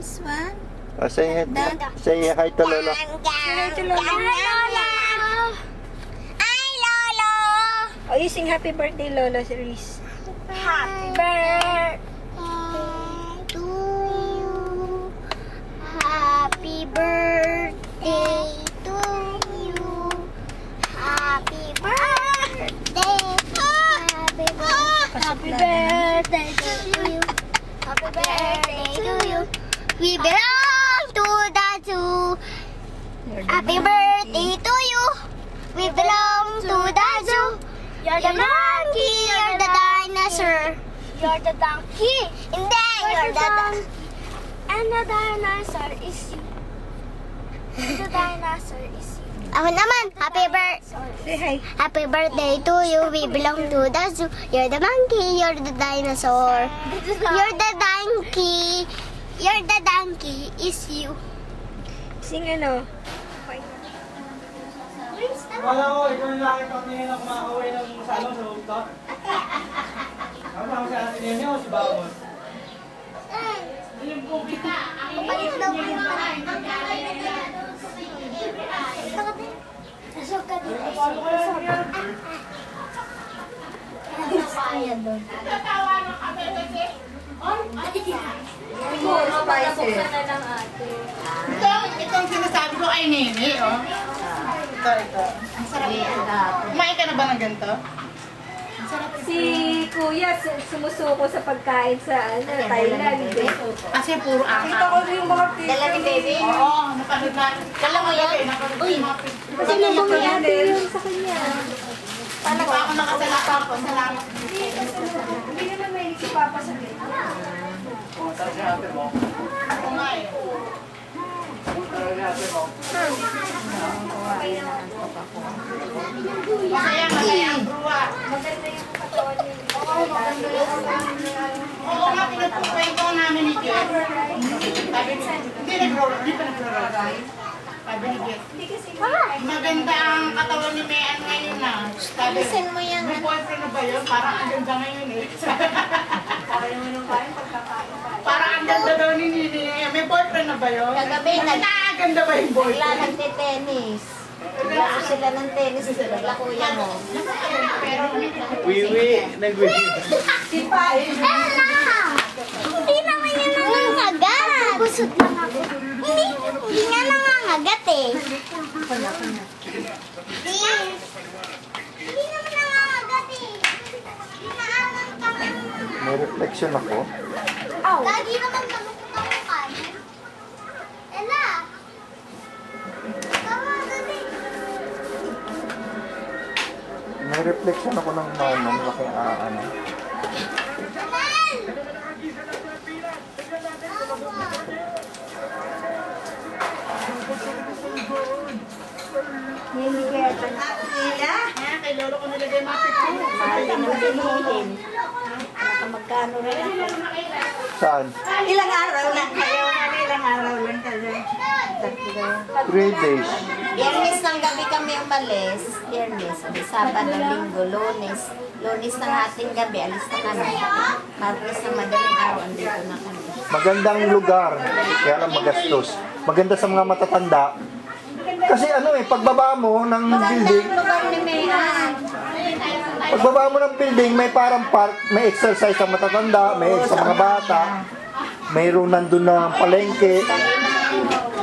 This one? Say hi to Lolo. Hi to Lolo. Hi, Lolo. Oh, you sing happy birthday, Lolo, Reese. Happy birthday to you. Happy birthday to you. Happy birthday. Happy birthday to you. Happy birthday to you. We belong to the zoo. Happy birthday to you. We belong to the zoo. You're the monkey, you're the dinosaur. You're the donkey. Hindi, you're the donkey. And the dinosaur is you. The dinosaur is you. Ako naman, happy birthday. Say hi. Happy birthday to you. We belong to the zoo. You're the monkey, you're the dinosaur. You're the donkey. You're the donkey is you. Sing ano? Wala ko, ikaw yung laki pang tingin na kumakaway ng salong sa loob to. Ano ba si Ate Nene o si Bawon? Yung pupi na. Papalit daw ko yung Nasok ka dito. Paano kaya yan? Nasaya doon. Ito ang sinasabi ko kay Nene, oh. Ito. Ang sarap ito. Kumain ka na ba ng ganito? Si Kuya sumusuko sa pagkain sa Thailand. Kasi puro Kita ko yung mga Dala ni baby? Oo, napanood na. Dala mo yan? Uy, Kasi nung bumiyate yun sa kanya. paano ba ako nakasalata po? Salamat. Hindi naman may si Papa sa ganyan. Sarap yung ate mo. Kumain. Sarap yung ate mo. Masaya ang bruwa. Maganda yung katawan niya. Oo nga, pinagpukwento namin ni Jeff. Sabi ni, hindi pa nagro-roll. Sabi ni Jeff, maganda ang katawan ni Mayan ngayon na. Sabi, mo yan. may boyfriend na ba yun? Parang ang ganda ngayon eh. Kaya mo nung kain pagkakain pa. Parang ang ganda daw ni Nini. May boyfriend na ba yun? Kagabi, Nakaganda ba yung boyfriend? nagte-tennis. Naglaro sila ng tennis. Nagla kuya mo. Pero Wiwi. Nagwiwi. Hindi naman yan nangangagat. Busog lang ako. Hindi nga nangangagat eh. Hindi naman nangangagat eh. Hinaanan ka ng... May reflection ako. Lagi naman kamukutan. Ella! Nangangagat eh. May reflection ako ng manong. Laking ano. Hindi kaya ito. kay lolo ko nilagay mga picture. Mahal din ang bilihin. Magkano rin ako. Saan? Ilang araw lang kayo. Ilang araw lang kayo. 3 days. Biyernes ng gabi kami umalis. Biyernes, Sabado, Linggo, Lunes. Lunes ng ating gabi, alis na kami. Martes ng madaling araw, andito na kami. Magandang lugar. Kaya lang magastos. Maganda sa mga matatanda. Kasi ano pagbaba mo ng building, Lugar ni Mayan. pagbaba mo ng building, may parang park, may exercise sa matatanda, may sa mga bata. Mayroon nandun na palengke.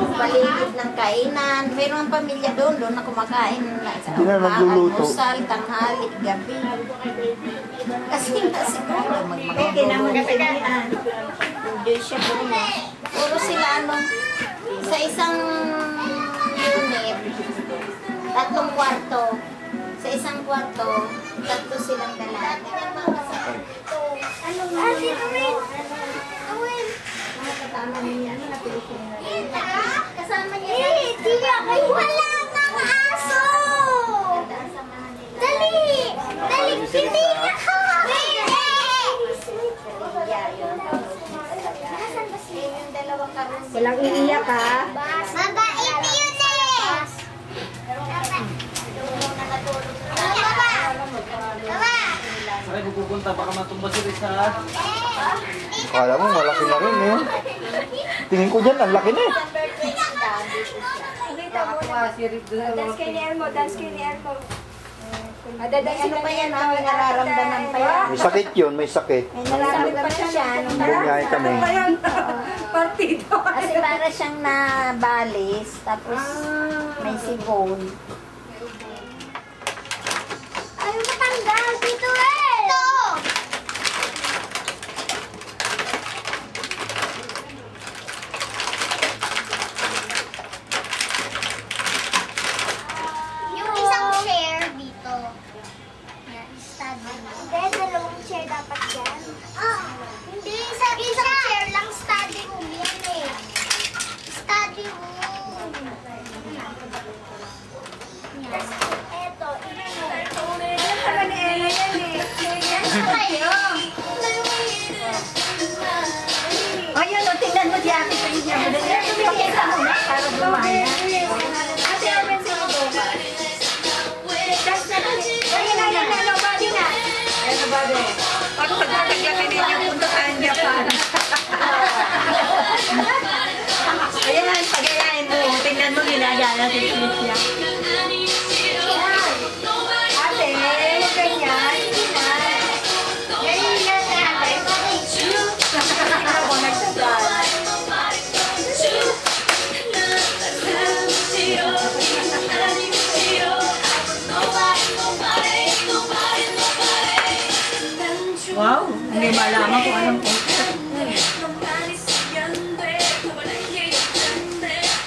Paligid ng kainan. Mayroong pamilya doon na kumakain. Hindi na nagluluto. Almusal, tanghali, gabi. Kasi nga siguro Pwede na magkakainan. Enjoy siya doon. Puro sila sa isang unit, 3 kwarto. Sa isang kwarto, 3 silang dalaga. Ano nga? Sino rin? Kasama niya. Hindi ako. Wala kang aso! Dali! Dali! Hindi na ka! Yung dalawang karon. Walang iiyak ha. Mabait yun eh! Baba! Ay, pupunta, baka matumba si Risa. Kala mo, malaki na rin Tingin ko dyan, ang laki na eh. Dance kay ni Elmo, dance kay ni Elmo. Ano pa yan? May nararamdaman pa yan. May sakit yun, may sakit. May nararamdaman siya. Bumiyahe kami. Partido. Kasi para siyang nabalis, tapos may sibol. Ayaw matanggal. Dito eh. Ito. Yung isang chair dito. Yan, study. Hindi, dalawang chair dapat yan. Hindi, isang chair lang study room yan eh. Study room. Yan. Eto, ito mo. Ano ni Ella yan eh. Kayo. Ayun, o, tingnan mo si Ate Prince. Pakita mo na para dumaya. Ate Elmen, sino ba? Dance na to. Ayun na, nobody na. Ayun, nobody. Pag pagkakaglamin ninyo puntaan Japan. Ayan, pagayain mo. Tingnan mo, ginagana si Tricia. Ate, huwag ganyan. Hindi na. Ngayon na ate. Tingnan mo, nagsagal. Wow, hindi malaman kung anong punta.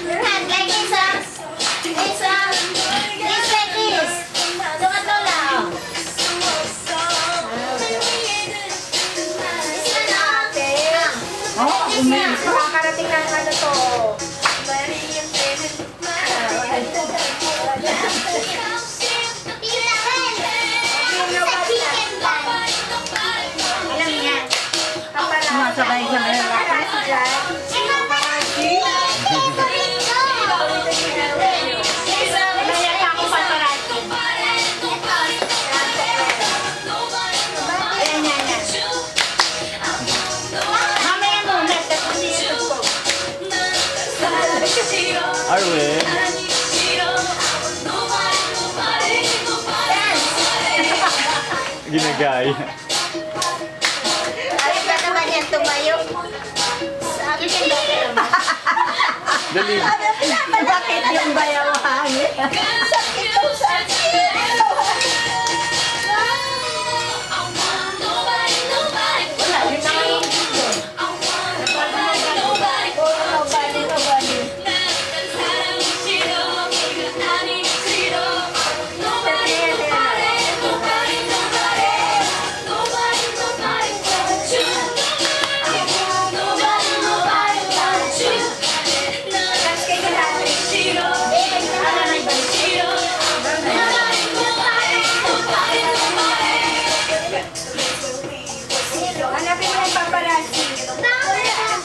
Hand like it's like this. Tumato lang. Isa na. Oh, umilis. Makakarating na ano to. Sumasabay sa mga Arwin. Ginagay. Ay, ba naman yan tumayo? Sabi ko naman. Dali. Bakit yung bayaw hangin? Sakit ko, sakit! Wala, yun na nga yung video. Nobody. Dance kay ni ate. Hanapin mo yung paparazzi. Yun na lang.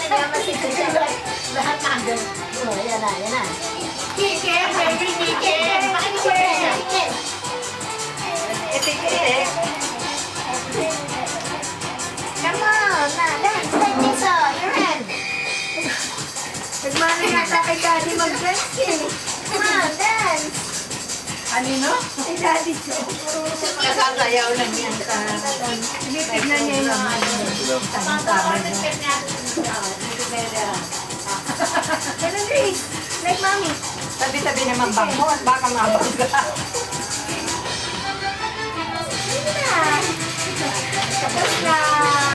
Nagaman si Tricia. Lahat nandun. Yan na. Chicken, baby chicken. Come on, dance like this. Your hand. Nagmano yata kay Daddy mag-dance eh. Come on, dance. Anino? Si Daddy Joe. Nakasayaw lang yan sa... Sige, tignan niya yung mga ano. Ganun rin. Like mommy. Tabi-tabi naman bangon. Baka mabangga. Sige na. Tapos na.